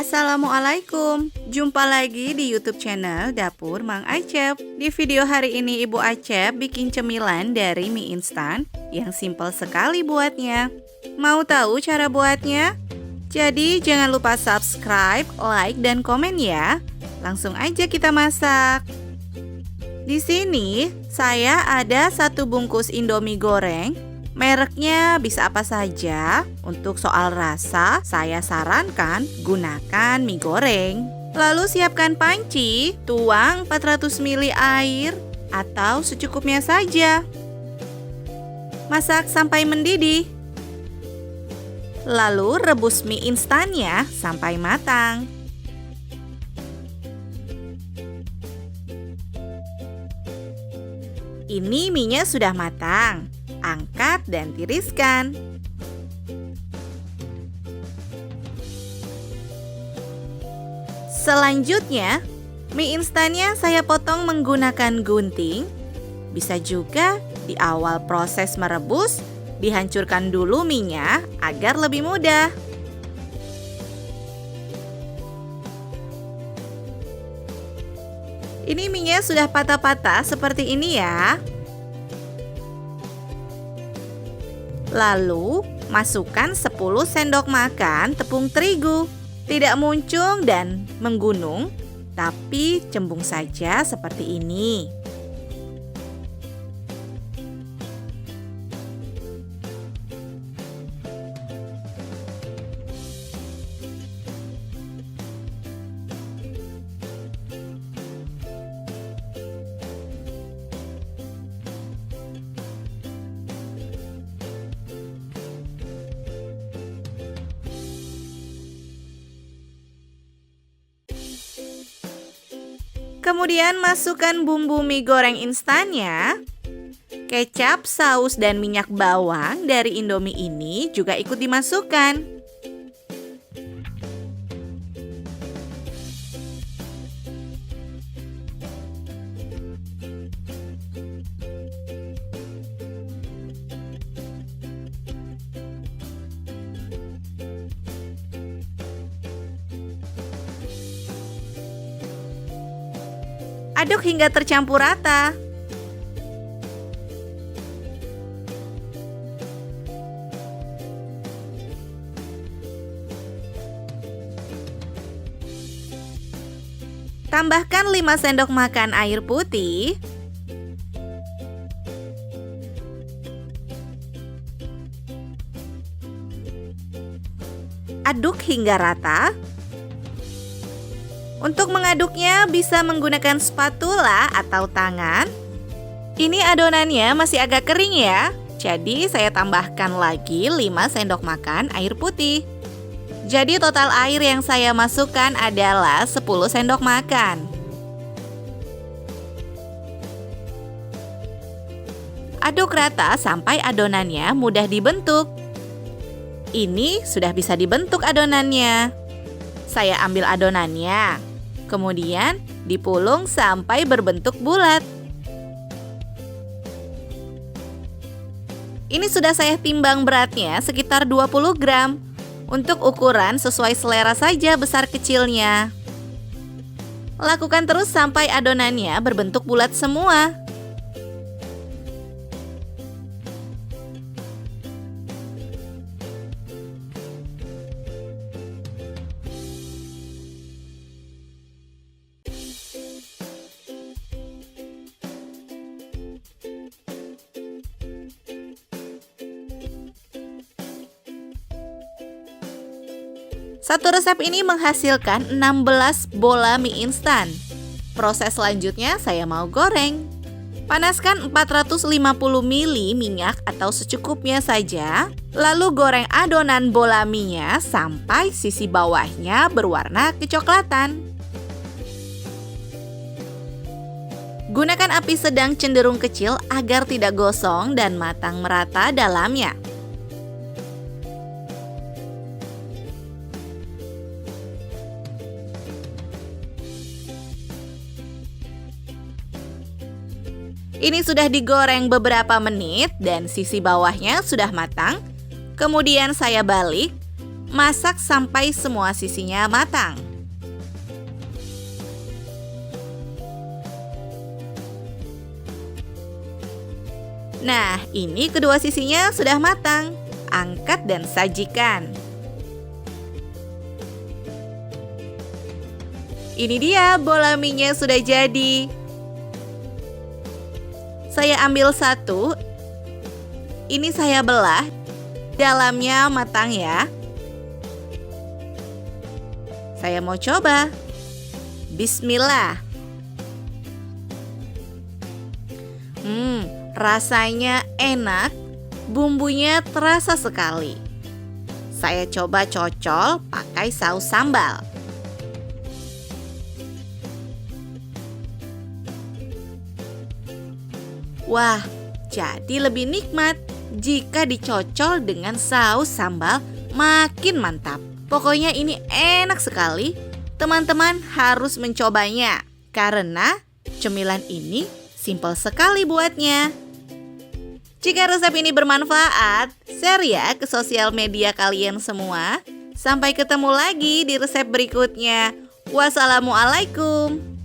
Assalamualaikum. Jumpa lagi di YouTube channel Dapur Mang Acep. Di video hari ini Ibu Acep bikin cemilan dari mie instan yang simpel sekali buatnya. Mau tahu cara buatnya? Jadi jangan lupa subscribe, like, dan komen ya. Langsung aja kita masak. Di sini saya ada 1 bungkus Indomie goreng. Mereknya bisa apa saja. Untuk soal rasa, saya sarankan gunakan mie goreng. Lalu siapkan panci, tuang 400 ml air atau secukupnya saja. Masak sampai mendidih. Lalu rebus mie instannya sampai matang. Ini mie-nya sudah matang. Angkat dan tiriskan. Selanjutnya, mie instannya saya potong menggunakan gunting. Bisa juga di awal proses merebus, dihancurkan dulu mie-nya agar lebih mudah. Ini mie-nya sudah patah-patah seperti ini ya. Lalu, masukkan 10 sendok makan tepung terigu. Tidak muncung dan menggunung, tapi cembung saja seperti ini. Kemudian masukkan bumbu mie goreng instannya. Kecap, saus, dan minyak bawang dari Indomie ini juga ikut dimasukkan. Aduk hingga tercampur rata. Tambahkan 5 sendok makan air putih. Aduk hingga rata. Untuk mengaduknya bisa menggunakan spatula atau tangan. Ini adonannya masih agak kering ya. Jadi saya tambahkan lagi 5 sendok makan air putih. Jadi total air yang saya masukkan adalah 10 sendok makan. Aduk rata sampai adonannya mudah dibentuk. Ini sudah bisa dibentuk adonannya. Saya ambil adonannya, kemudian dipulung sampai berbentuk bulat. Ini sudah saya timbang beratnya sekitar 20 gram. Untuk ukuran sesuai selera saja besar kecilnya. Lakukan terus sampai adonannya berbentuk bulat semua. Satu resep ini menghasilkan 16 bola mie instan. Proses selanjutnya saya mau goreng. Panaskan 450 ml minyak atau secukupnya saja. Lalu goreng adonan bola mie-nya sampai sisi bawahnya berwarna kecoklatan. Gunakan api sedang cenderung kecil agar tidak gosong dan matang merata dalamnya. Ini sudah digoreng beberapa menit dan sisi bawahnya sudah matang. Kemudian saya balik. Masak sampai semua sisinya matang. Nah, ini kedua sisinya sudah matang. Angkat dan sajikan. Ini dia bola mie-nya sudah jadi. Saya ambil satu. Ini saya belah. Dalamnya matang ya. Saya mau coba. Bismillah. Rasanya enak, bumbunya terasa sekali. Saya coba cocol pakai saus sambal. Wah, jadi lebih nikmat jika dicocol dengan saus sambal, makin mantap. Pokoknya ini enak sekali. Teman-teman harus mencobanya karena cemilan ini simpel sekali buatnya. Jika resep ini bermanfaat, share ya ke sosial media kalian semua. Sampai ketemu lagi di resep berikutnya. Wassalamualaikum.